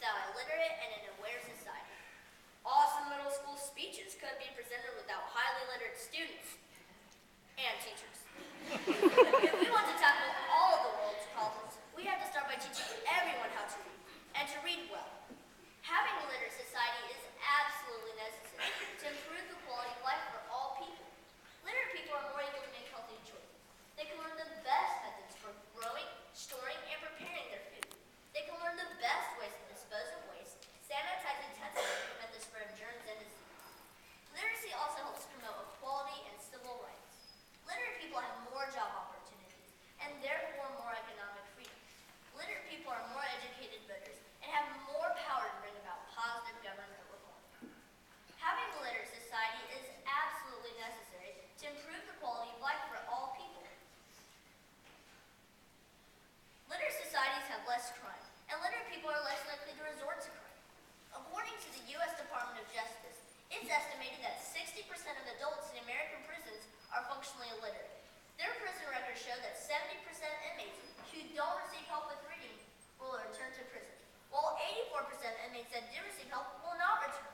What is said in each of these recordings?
without a literate and an aware society. Awesome middle school speeches couldn't be presented without highly literate students and teachers. If we want to tackle all of the world's problems, we have to start by teaching everyone how to read, and to read well. Having a literate society is absolutely necessary to improve the quality of life for all people. Literate people are more able to make healthy choices. They can learn the best methods for growing, storing, and preparing their food. They can learn the best ways to dispose of waste, sanitize utensils to prevent the spread of germs and disease. Literacy also helps promote equality and civil rights. Literate people have more job opportunities and therefore more economic freedom. Literate people are more educated voters and have more power to bring about positive government reform. Having a literate society is absolutely necessary to improve the quality of life for all people. Literate societies have less crime, and literate people are less likely to resort to crime. According to the U.S. Department of Justice, it's estimated that 60% of adults in American prisons are functionally illiterate. Their prison records show that 70% of inmates who don't receive help with reading will return to prison, while 84% of inmates that do receive help will not return.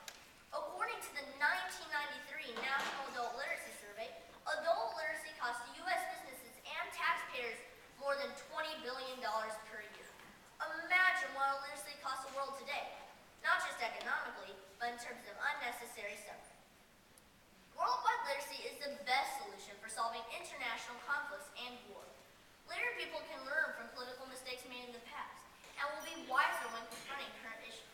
According to the 1993 National Adult Literacy Survey, adult literacy costs U.S. businesses and taxpayers more than $20 billion per year. Imagine what literacy costs the world today, not just economically, but in terms of unnecessary suffering. Worldwide literacy is the best solution for solving international conflicts and war. Literate people can learn from political mistakes made in the past and will be wiser when confronting current issues.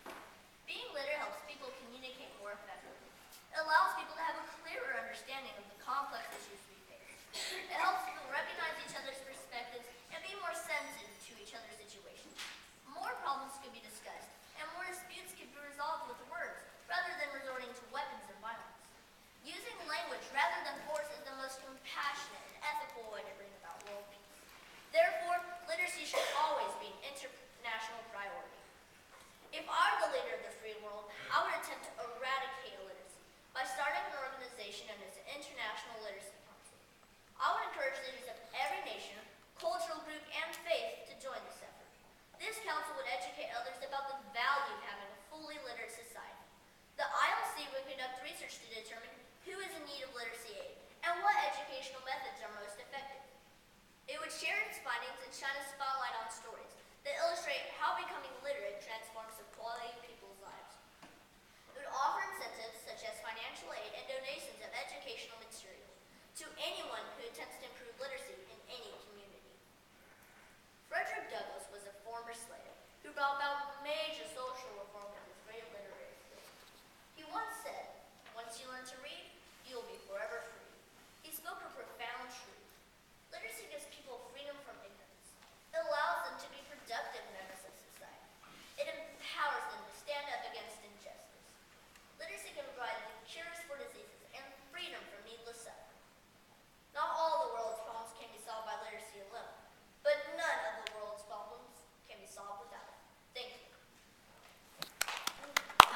Being literate helps people communicate more effectively. It allows people to have a clearer understanding of the complex issues we face. It helps people recognize each other's perspectives and be more sensitive to each other's situations. More problems could be discussed, and more disputes could be resolved with words rather than resorting to weapons and violence. Using language rather than force is the most compassionate and ethical way to bring about world peace. Therefore, literacy should always be an international priority. If I were the leader of the free world, I would attempt to eradicate illiteracy by starting an organization known as the International Literacy Council. I would encourage leaders of every nation, cultural group, and faith to join this effort. This council would educate others about the value of having a fully literate society. The ILC would conduct research to determine who is in need of literacy aid and what educational methods are most effective. It would share its findings and shine a spotlight